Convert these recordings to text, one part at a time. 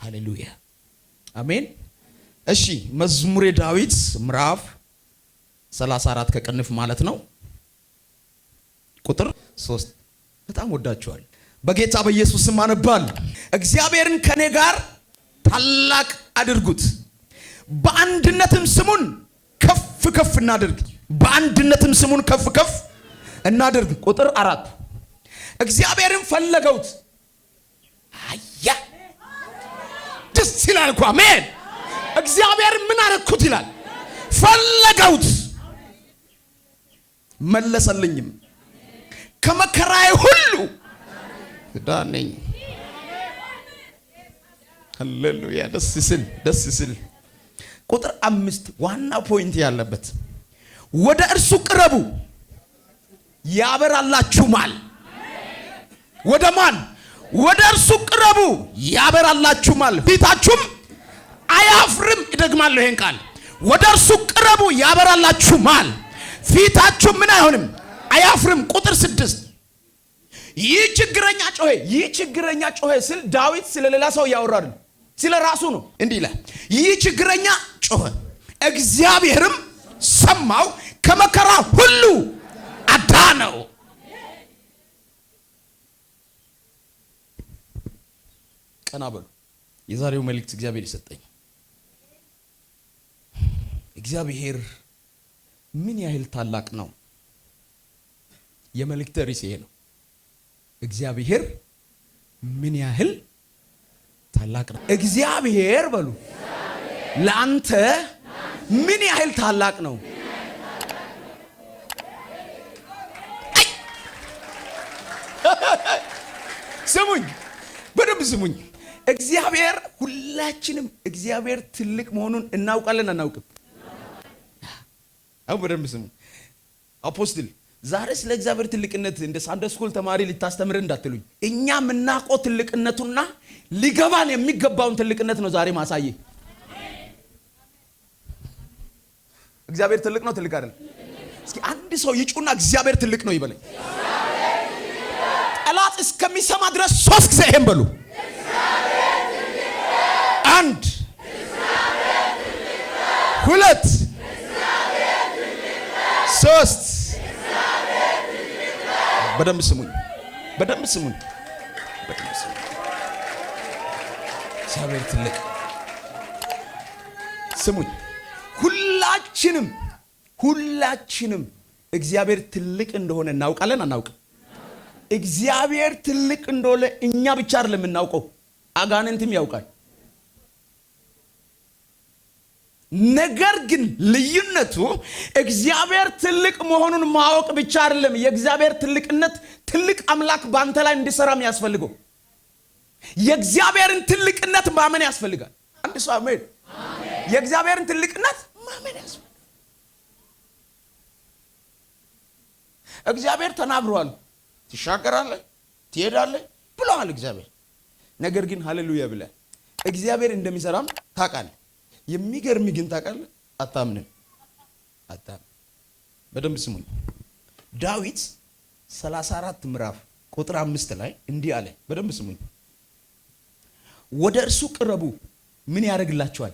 ሃሌሉያ አሜን። እሺ መዝሙረ ዳዊት ምዕራፍ 34 ከቅንፍ ማለት ነው ቁጥር 3 በጣም ወዳችኋል። በጌታ በኢየሱስ ስም አነባለሁ። እግዚአብሔርን ከኔ ጋር ታላቅ አድርጉት፣ በአንድነትም ስሙን ከፍ ከፍ እናድርግ። በአንድነትም ስሙን ከፍ ከፍ እናድርግ። ቁጥር 4 እግዚአብሔርን ፈለገውት። አያ ደስ ይላል እኮ አሜን። እግዚአብሔር ምን አረኩት ይላል። ፈለገውት መለሰልኝም፣ ከመከራዬ ሁሉ ዳነኝ። ሃሌሉያ ደስ ሲል ቁጥር 5 ዋና ፖይንት ያለበት ወደ እርሱ ቅረቡ ያበራላችሁማል። ወደ ማን? ወደ እርሱ ቅረቡ ያበራላችሁማል፣ ፊታችሁም አያፍርም። ይደግማለሁ ይሄን ቃል። ወደ እርሱ ቅረቡ ያበራላችሁማል፣ ፊታችሁም ምን አይሆንም? አያፍርም። ቁጥር 6 ይህ ችግረኛ ጮኸ ስል ዳዊት ስለሌላ ሰው ያወራል፣ ስለ ራሱ ነው። እንዲህ ይላል፣ ይህ ችግረኛ ጮኸ እግዚአብሔርም ሰማው፣ ከመከራ ሁሉ አዳነው። ቀና በሉ። የዛሬው መልእክት እግዚአብሔር ይሰጠኝ። እግዚአብሔር ምን ያህል ታላቅ ነው? የመልእክት ርዕስ ይሄ ነው። እግዚአብሔር ምን ያህል ታላቅ ነው? እግዚአብሔር በሉ ለአንተ ምን ያህል ታላቅ ነው? ስሙኝ፣ በደንብ ስሙኝ። እግዚአብሔር ሁላችንም እግዚአብሔር ትልቅ መሆኑን እናውቃለን አናውቅም? አሁን በደንብ ስሙ። አፖስትል ዛሬ ስለ እግዚአብሔር ትልቅነት እንደ ሳንደይ ስኩል ተማሪ ልታስተምር እንዳትሉኝ። እኛ የምናውቀው ትልቅነቱና ሊገባን የሚገባውን ትልቅነት ነው ዛሬ ማሳየ። እግዚአብሔር ትልቅ ነው ትልቅ አይደለም? እስኪ አንድ ሰው ይጩና እግዚአብሔር ትልቅ ነው ይበለኝ። ጠላት እስከሚሰማ ድረስ 3 ጊዜ ይሄን በሉ። 1 2 3 በደንብ ስሙኝ። እግዚአብሔር ትልቅ። ስሙኝ፣ ሁላችንም እግዚአብሔር ትልቅ እንደሆነ እናውቃለን አናውቅም? እግዚአብሔር ትልቅ እንደሆነ እኛ ብቻ አይደለም የምናውቀው፣ አጋንንትም ያውቃል። ነገር ግን ልዩነቱ እግዚአብሔር ትልቅ መሆኑን ማወቅ ብቻ አይደለም። የእግዚአብሔር ትልቅነት ትልቅ አምላክ ባንተ ላይ እንዲሰራ የሚያስፈልገው የእግዚአብሔርን ትልቅነት ማመን ያስፈልጋል። አንድ ሰው አሜን። የእግዚአብሔርን ትልቅነት ማመን ያስፈልጋል። እግዚአብሔር ተናግሯል፣ ትሻገራለህ፣ ትሄዳለህ ብለዋል እግዚአብሔር። ነገር ግን ሃሌሉያ ብለህ እግዚአብሔር እንደሚሰራም ታውቃለህ። የሚገርም ግን ታውቃለህ፣ አታምንም። በደንብ ስሙኝ። ዳዊት 34 ምዕራፍ ቁጥር 5 ላይ እንዲህ አለ። በደንብ ስሙኝ። ወደ እርሱ ቅረቡ ምን ያደርግላችኋል?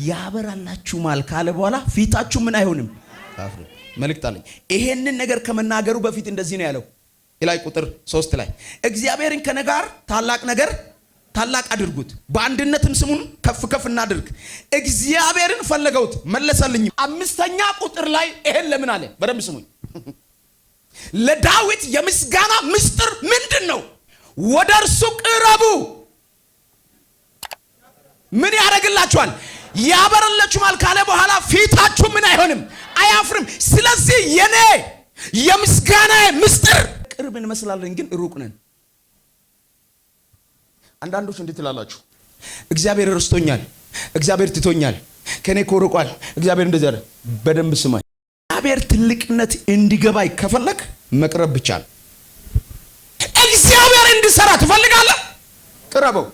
ያበራላችሁማል ካለ በኋላ ፊታችሁ ምን አይሆንም? አፍሩ። መልእክት አለኝ። ይሄንን ነገር ከመናገሩ በፊት እንደዚህ ነው ያለው። ላይ ቁጥር 3 ላይ እግዚአብሔርን ከኔ ጋር ታላቅ አድርጉት፣ በአንድነትም ስሙን ከፍ ከፍ እናድርግ። እግዚአብሔርን ፈለገውት መለሰልኝ። 5ኛ ቁጥር ላይ ይሄን ለምን አለ? በደንብ ስሙኝ። ለዳዊት የምስጋና ምስጢር ምንድን ነው? ወደ እርሱ ቅረቡ ምን ያደርግላችኋል? ያበራላችኋል ካለ በኋላ ፊታችሁ ምን አይሆንም? አያፍርም። ስለዚህ የኔ የምስጋና ምስጢር ቅርብ እንመስላለን፣ ግን ሩቅ ነን። አንዳንዶች እንዴት ትላላችሁ? እግዚአብሔር ረስቶኛል፣ እግዚአብሔር ትቶኛል፣ ከኔ ኮርቋል፣ እግዚአብሔር እንደዚህ አለ። በደንብ ስማኝ። እግዚአብሔር ትልቅነት እንዲገባይ ከፈለክ መቅረብ ብቻ ነው። እግዚአብሔር እንዲሰራ ትፈልጋለህ? ቅረበው።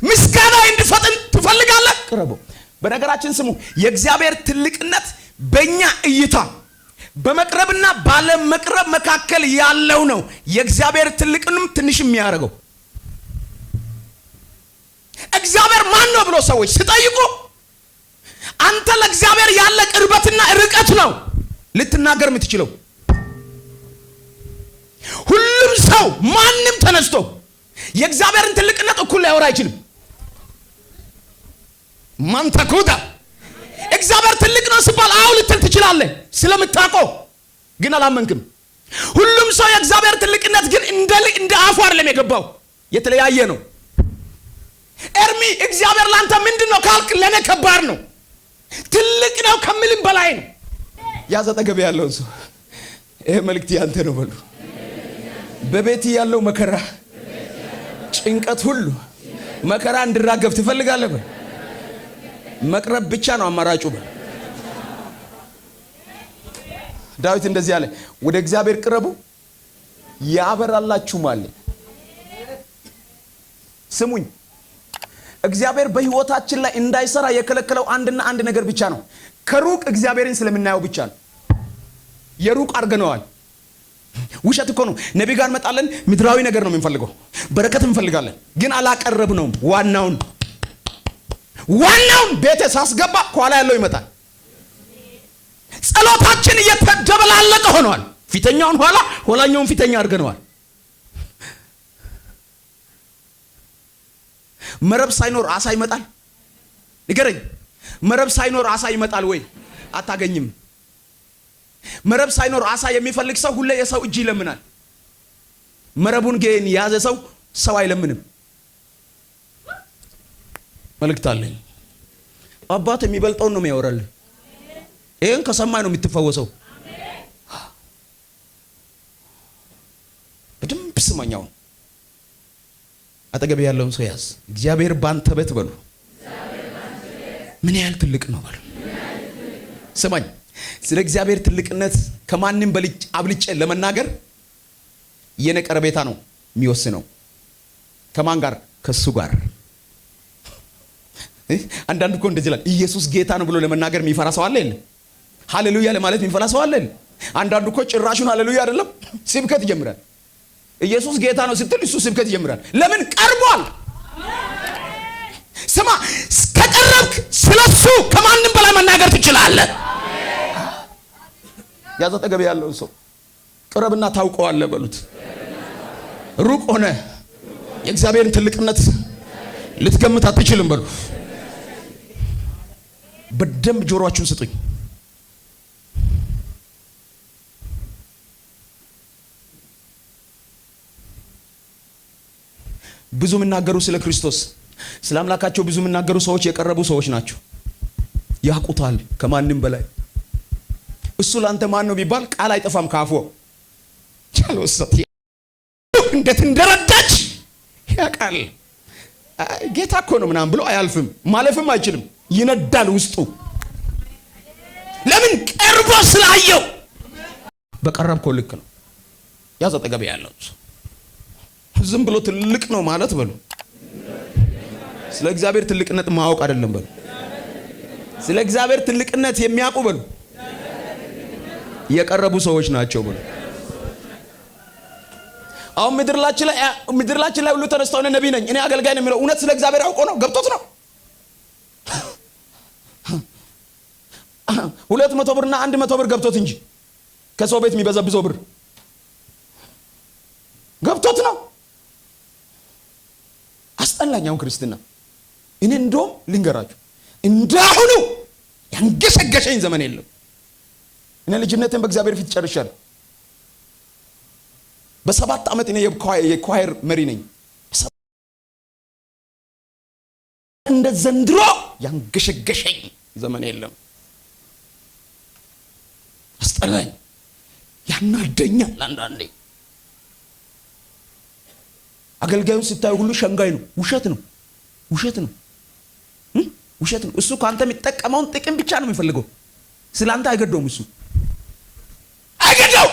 ምስጋና እንዲፈጥን ትፈልጋለህ? ቅረበው። በነገራችን ስሙ፣ የእግዚአብሔር ትልቅነት በእኛ እይታ በመቅረብና ባለመቅረብ መካከል ያለው ነው የእግዚአብሔር ትልቅንም ትንሽ የሚያደርገው። እግዚአብሔር ማን ነው ብሎ ሰዎች ሲጠይቁ አንተ ለእግዚአብሔር ያለ ቅርበትና ርቀት ነው ልትናገር የምትችለው። ሁሉም ሰው ማንም ተነስቶ የእግዚአብሔርን ትልቅነት እኩል ሊያወራ አይችልም። ማን ተኩታ እግዚአብሔር ትልቅ ነው ሲባል አው ልትል ትችላለህ ስለምታውቀው፣ ግን አላመንክም። ሁሉም ሰው የእግዚአብሔር ትልቅነት ግን እንደ አፉ አይደለም የገባው፣ የተለያየ ነው። ኤርሚ እግዚአብሔር ላንተ ምንድነው ካልክ ለኔ ከባድ ነው፣ ትልቅ ነው ከምልም በላይ ነው። ያዘ አጠገብ ያለው ሰው ይሄ መልእክት ያንተ ነው በሉ። በቤት ያለው መከራ ጭንቀት ሁሉ መከራ እንድራገፍ ትፈልጋለህ በል። መቅረብ ብቻ ነው አማራጩ በል። ዳዊት እንደዚህ አለ፣ ወደ እግዚአብሔር ቅረቡ ያበራላችሁማል። ስሙኝ፣ እግዚአብሔር በህይወታችን ላይ እንዳይሰራ የከለከለው አንድና አንድ ነገር ብቻ ነው። ከሩቅ እግዚአብሔርን ስለምናየው ብቻ ነው። የሩቅ አድርገነዋል። ውሸት እኮ ነው። ነቢይ ጋር መጣለን፣ ምድራዊ ነገር ነው የምንፈልገው፣ በረከት እንፈልጋለን፣ ግን አላቀረብነውም። ዋናውን ቤቴ ሳስገባ ከኋላ ያለው ይመጣል። ጸሎታችን እየተደበላለቀ ሆኗል። ፊተኛውን ኋላ፣ ኋላኛውን ፊተኛ አድርገነዋል። መረብ ሳይኖር አሳ ይመጣል? ንገረኝ። መረብ ሳይኖር አሳ ይመጣል ወይ? አታገኝም። መረብ ሳይኖር አሳ የሚፈልግ ሰው ሁሌ የሰው እጅ ይለምናል። መረቡን ግን የያዘ ሰው አይለምንም። መልእክት አለኝ። አባት የሚበልጠውን ነው የሚያወራልህ። ይሄን ከሰማይ ነው የምትፈወሰው። በደንብ ስማኛው። አጠገብ ያለውን ሰው ያዝ። እግዚአብሔር ባንተ ቤት በሉ ምን ያህል ትልቅ ነው በሉ። ስማኝ፣ ስለ እግዚአብሔር ትልቅነት ከማንም አብልጬ ለመናገር የኔ ቀረቤታ ነው የሚወስነው። ከማን ጋር? ከሱ ጋር። አንዳንድ እኮ እንደዚህ ይላል፣ ኢየሱስ ጌታ ነው ብሎ ለመናገር የሚፈራ ሰው አለ የለ? ሃሌሉያ ለማለት የሚፈራ ሰው አለ የለ? አንዳንዱ እኮ ጭራሹን ሃሌሉያ አይደለም ስብከት ይጀምራል። ኢየሱስ ጌታ ነው ስትል እሱ ስብከት ይጀምራል። ለምን? ቀርቧል። ስማ፣ ከቀረብክ ስለሱ ከማንም በላይ መናገር ትችላለህ። ያዘ አጠገብ ያለው ሰው ቅረብና ታውቀዋለህ በሉት። ሩቅ ሆነ የእግዚአብሔርን ትልቅነት ልትገምት አትችልም በሉ። በደንብ ጆሮአችሁን ስጡኝ። ብዙ የሚናገሩ ስለ ክርስቶስ ስለ አምላካቸው ብዙ የሚናገሩ ሰዎች የቀረቡ ሰዎች ናቸው። ያውቁታል ከማንም በላይ። እሱ ላንተ ማን ነው ቢባል ቃል አይጠፋም ካፎ። ቻሎሰት እንዴት እንደረዳች ያውቃል። ጌታ እኮ ነው ምናምን ብሎ አያልፍም፣ ማለፍም አይችልም። ይነዳል ውስጡ። ለምን? ቀርቦ ስላየው። በቀረብከው ልክ ነው። ያዝ አጠገብ ያለው ዝም ብሎ ትልቅ ነው ማለት በሉ። ስለ እግዚአብሔር ትልቅነት ማወቅ አይደለም በሉ። ስለ እግዚአብሔር ትልቅነት የሚያውቁ በሉ የቀረቡ ሰዎች ናቸው በሉ። አሁን ምድርላችን ላይ ሁሉ ተነስተው ነብይ ነኝ እኔ አገልጋይ ነኝ የሚለው እውነት ስለ እግዚአብሔር አውቆ ነው? ገብቶት ነው? 200 ብርና 100 ብር ገብቶት እንጂ ከሰው ቤት የሚበዘብዘው ብር ገብቶት ነው? አስጠላኛው ክርስትና። እኔ እንደውም ልንገራችሁ እንዳሁኑ ያንገሸገሸኝ ዘመን የለም። እኔ ልጅነቴን በእግዚአብሔር ፊት ጨርሻለሁ። በ7 ዓመት እኔ የኳየር መሪ ነኝ። እንደ ዘንድሮ ያንገሸገሸኝ ዘመን የለም። አስጠላኝ፣ ያናደኛል። አንዳንዴ አገልጋዩን ስታዩ ሁሉ ሸንጋይ ነው። ውሸት ነው። እሱ ካንተ የሚጠቀመውን ጥቅም ብቻ ነው የሚፈልገው። ስላንተ አይገደውም። እሱ አይገደው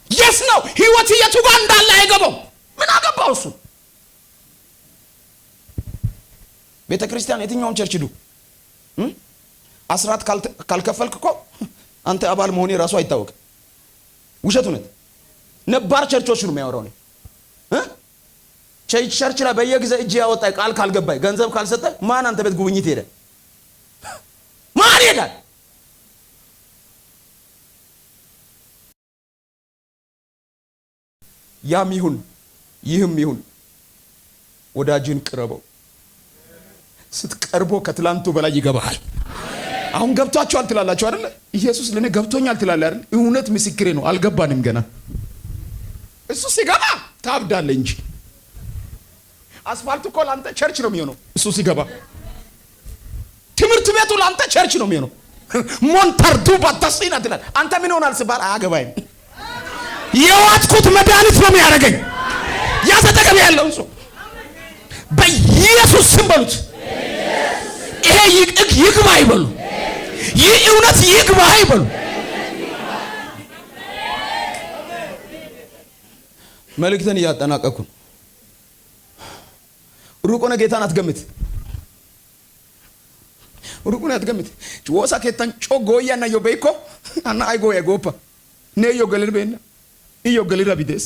የስ ነው ህይወት የቱ ጋር እንዳለ አይገባው። ምን አገባው እሱ? ቤተክርስቲያን የትኛውም ቸርች ዱ አስራት ካልከፈልክ እኮ አንተ አባል መሆኔ ራሱ አይታወቅም። ውሸት እውነት ነባር ቸርቾች ነው የሚያወራው ነው። ቸርች ላይ በየጊዜው እጅ ያወጣ ቃል ካልገባይ ገንዘብ ካልሰጠ ማን አንተ ቤት ጉብኝት ሄደ? ማን ይሄዳል? ያም ይሁን ይህም ይሁን ወዳጅን ቅረበው። ስትቀርቦ ከትላንቱ በላይ ይገባሃል። አሁን ገብቷችኋል ትላላችሁ አይደል? ኢየሱስ ለኔ ገብቶኛል ትላለህ አይደል? እውነት ምስክሬ ነው። አልገባንም ገና። እሱ ሲገባ ታብዳለህ እንጂ አስፋልቱ እኮ ላንተ ቸርች ነው የሚሆነው። እሱ ሲገባ ትምህርት ቤቱ ላንተ ቸርች ነው የሚሆነው። ሞንታርዱ ባታስይና ትላል። አንተ ምን ሆናል ሲባል አያገባኝም። የዋጥኩት መድኃኒት ነው የሚያደርገኝ። ያዘጠቀም ያለው ሰው በኢየሱስ ስም በሉት። ይሄ ይግባ ይበሉ። ይህ እውነት ይግባ ይበሉ። መልእክትን እያጠናቀቅኩ ሩቁነ ጌታን አትገምት። ሩቁነ አትገምት። ወሳ ከታን ጮጎያና ዮቤኮ አና አይጎያ ጎፓ ነዮ ገለልበና iyo ገለራ ቢደስ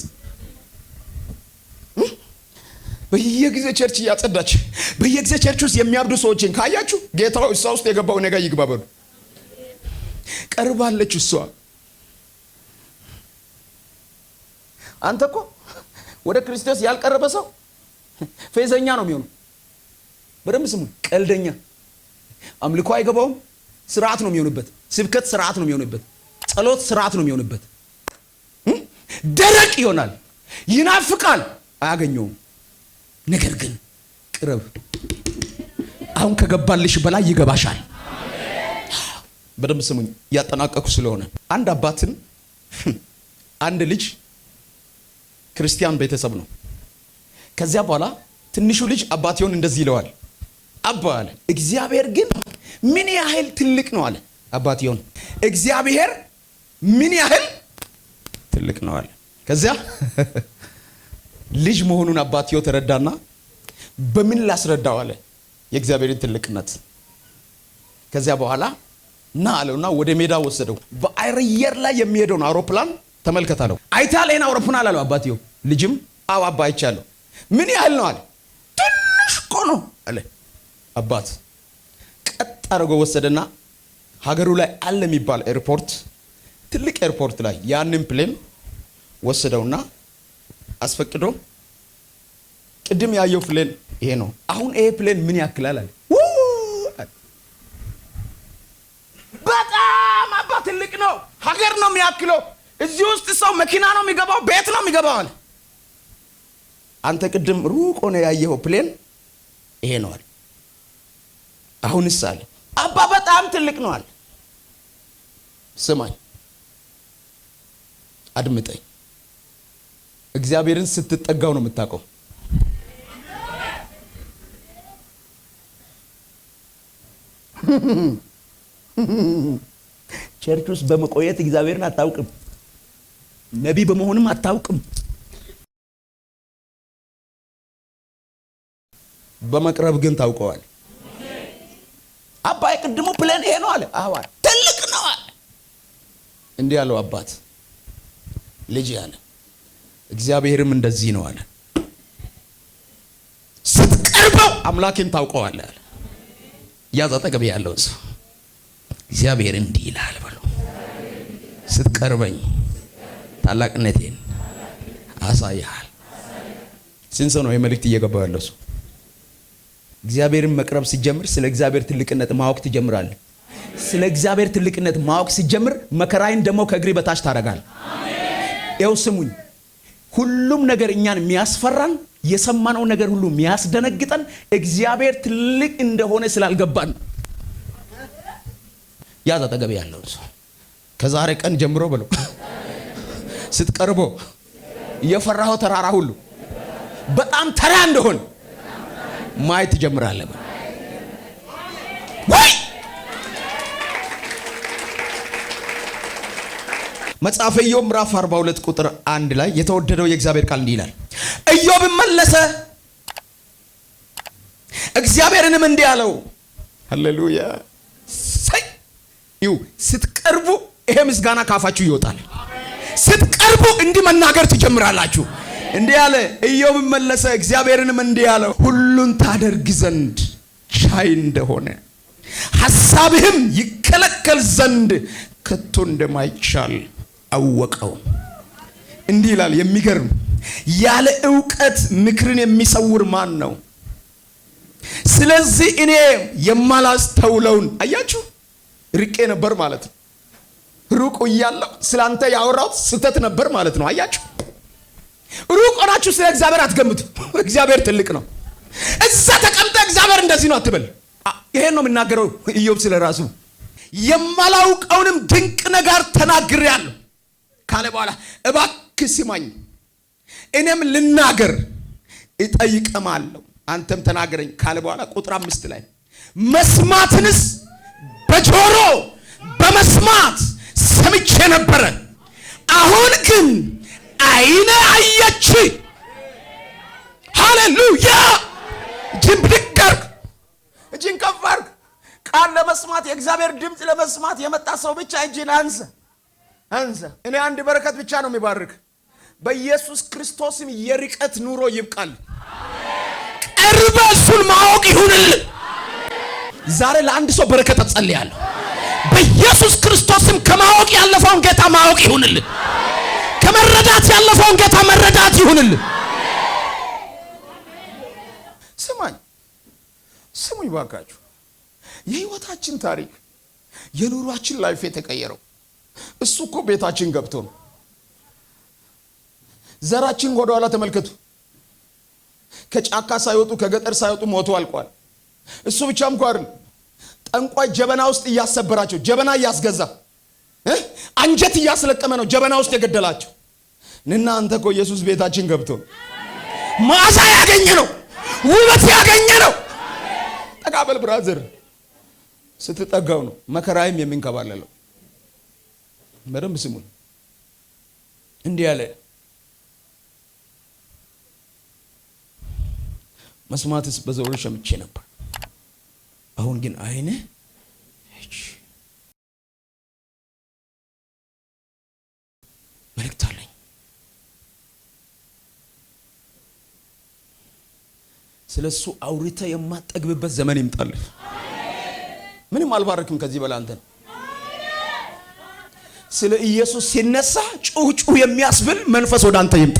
በየጊዜ ቸርች ያጸዳች በየጊዜ ቸርች ውስጥ የሚያብዱ ሰዎችን ካያችሁ ጌታው እሷ ውስጥ የገባው ነገር ይግባ በሉ። ቀርባለች እሷ። አንተ እኮ ወደ ክርስቶስ ያልቀረበ ሰው ፌዘኛ ነው የሚሆነው። በደንብ ስሙ። ቀልደኛ፣ አምልኮ አይገባውም። ስርዓት ነው የሚሆንበት። ስብከት ስርዓት ነው የሚሆንበት። ጸሎት ስርዓት ነው የሚሆንበት። ደረቅ ይሆናል። ይናፍቃል፣ አያገኘውም። ነገር ግን ቅረብ። አሁን ከገባልሽ በላይ ይገባሻል። በደንብ ስሙኝ፣ ያጠናቀቁ ስለሆነ አንድ አባትን አንድ ልጅ ክርስቲያን ቤተሰብ ነው። ከዚያ በኋላ ትንሹ ልጅ አባትየውን እንደዚህ ይለዋል። አባ አለ፣ እግዚአብሔር ግን ምን ያህል ትልቅ ነው አለ። አባትየውን እግዚአብሔር ምን ያህል ትልቅ ነው አለ። ከዚያ ልጅ መሆኑን አባትየው ተረዳና በምን ላስረዳው አለ የእግዚአብሔርን ትልቅነት። ከዚያ በኋላ ና አለውና ወደ ሜዳ ወሰደው። በአየር ላይ የሚሄደውን አውሮፕላን ተመልከታለሁ። አይታለና አውሮፕላን አለው አባትየው። ልጅም አዎ አባ አይቻለሁ። ምን ያህል ነው አለ። ትንሽ እኮ ነው አለ አባት። ቀጥ አድርጎ ወሰደና ሀገሩ ላይ አለ የሚባል ኤርፖርት፣ ትልቅ ኤርፖርት ላይ ያንን ፕሌን ወሰደውና አስፈቅዶ ቅድም ያየው ፕሌን ይሄ ነው። አሁን ይሄ ፕሌን ምን ያክላል አለ። በጣም አባ ትልቅ ነው፣ ሀገር ነው የሚያክለው። እዚህ ውስጥ ሰው መኪና ነው የሚገባው፣ ቤት ነው የሚገባው አለ። አንተ ቅድም ሩቅ ሆነ ያየው ፕሌን ይሄ ነው አለ። አሁንስ አለ አባ በጣም ትልቅ ነው አለ። ስማኝ፣ አድምጠኝ። እግዚአብሔርን ስትጠጋው ነው የምታውቀው። ቸርች ውስጥ በመቆየት እግዚአብሔርን አታውቅም። ነቢይ በመሆንም አታውቅም። በመቅረብ ግን ታውቀዋል። አባይ ቅድሙ ፕሌን ይሄ ነው አለ። አዎ ትልቅ ነው አለ። እንዲህ ያለው አባት ልጅ ያለ እግዚአብሔርም እንደዚህ ነው አለ። ስትቀርበው አምላኬን ታውቀዋለህ አለ። ያዛ አጠገብ ያለው ሰው እግዚአብሔር እንዲህ ይላል በሉ። ስትቀርበኝ ታላቅነቴን አሳይሃል። ስንት ሰው ነው የመልእክት እየገባው ያለው ሰው? እግዚአብሔርን መቅረብ ሲጀምር ስለ እግዚአብሔር ትልቅነት ማወቅ ትጀምራለህ። ስለ እግዚአብሔር ትልቅነት ማወቅ ሲጀምር መከራዬን ደግሞ ከእግሬ በታች ታደርጋለህ። ይኸው ስሙኝ፣ ሁሉም ነገር እኛን የሚያስፈራን የሰማነው ነገር ሁሉ የሚያስደነግጠን እግዚአብሔር ትልቅ እንደሆነ ስላልገባን። ያዛ አጠገብ ያለው ሰው ከዛሬ ቀን ጀምሮ በለው ስትቀርቦ የፈራኸው ተራራ ሁሉ በጣም ተራ እንደሆነ ማየት ትጀምራለህ። ወይ መጽሐፈ ኢዮብ ምዕራፍ 42 ቁጥር 1 ላይ የተወደደው የእግዚአብሔር ቃል እንዲህ ይላል። ኢዮብ መለሰ እግዚአብሔርንም እንዲህ አለው። ሃሌሉያ! ስትቀርቡ ይሄ ምስጋና ካፋችሁ ይወጣል። ስትቀርቡ እንዲህ መናገር ትጀምራላችሁ። እንዲህ አለ። ኢዮብ መለሰ እግዚአብሔርንም እንዲህ አለ፣ ሁሉን ታደርግ ዘንድ ቻይ እንደሆነ ሐሳብህም ይከለከል ዘንድ ከቶ እንደማይቻል አወቀው። እንዲህ ይላል። የሚገርም ያለ ዕውቀት ምክርን የሚሰውር ማን ነው? ስለዚህ እኔ የማላስተውለውን አያችሁ፣ ርቄ ነበር ማለት ነው። ሩቅ እያለሁ ስላንተ ያወራሁት ስህተት ነበር ማለት ነው። አያችሁ፣ ሩቅ ሆናችሁ ስለ እግዚአብሔር አትገምቱ። እግዚአብሔር ትልቅ ነው። እዛ ተቀምጠ እግዚአብሔር እንደዚህ ነው አትበል። ይሄን ነው የምናገረው ኢዮብ ስለ ራሱ። የማላውቀውንም ድንቅ ነገር ተናግሬአለሁ ካለ በኋላ እባክህ ስማኝ እኔም ልናገር እጠይቅማለሁ አንተም ተናገረኝ ካለ በኋላ ቁጥር 5 ላይ መስማትንስ በጆሮ በመስማት ሰምቼ ነበረ፣ አሁን ግን አይኔ አየች። ሃሌሉያ! ጅምብድቀር እጅን ከፍ አድርግ። ቃል ለመስማት የእግዚአብሔር ድምፅ ለመስማት የመጣ ሰው ብቻ እጅን አንሳ። እኔ አንድ በረከት ብቻ ነው የሚባርክ። በኢየሱስ ክርስቶስም የርቀት ኑሮ ይብቃል። ቀርበ እሱን ማወቅ ይሁንልን። ዛሬ ለአንድ ሰው በረከት ጸልያለሁ። በኢየሱስ ክርስቶስም ከማወቅ ያለፈውን ጌታ ማወቅ ይሁንልን። ከመረዳት ያለፈውን ጌታ መረዳት ይሁንልን። ስሙኝ ባካችሁ። የህይወታችን ታሪክ የኑሯችን ላይፍ የተቀየረው እሱ እኮ ቤታችን ገብቶ ነው። ዘራችን ወደ ኋላ ተመልከቱ። ከጫካ ሳይወጡ ከገጠር ሳይወጡ ሞቶ አልቋል። እሱ ብቻም እንኳን ጠንቋይ ጀበና ውስጥ እያሰበራቸው ጀበና እያስገዛ አንጀት እያስለቀመ ነው ጀበና ውስጥ የገደላቸው። እና አንተ እኮ ኢየሱስ ቤታችን ገብቶ ማዛ ያገኘ ነው፣ ውበት ያገኘ ነው። ተቃበል ብራዘር። ስትጠጋው ነው መከራይም የሚንከባለለው። በደንብ ስሙን። እንዲህ ያለ መስማትስ በጆሮ ሰምቼ ነበር፣ አሁን ግን አይኔ አየች። መልእክት አለኝ። ስለሱ አውርተ የማጠግብበት ዘመን ይምጣልህ። ምንም አልባረክም ከዚህ በላይ አንተ። ስለ ኢየሱስ ሲነሳ ጩህ የሚያስብል መንፈስ ወደ አንተ ይምጣ።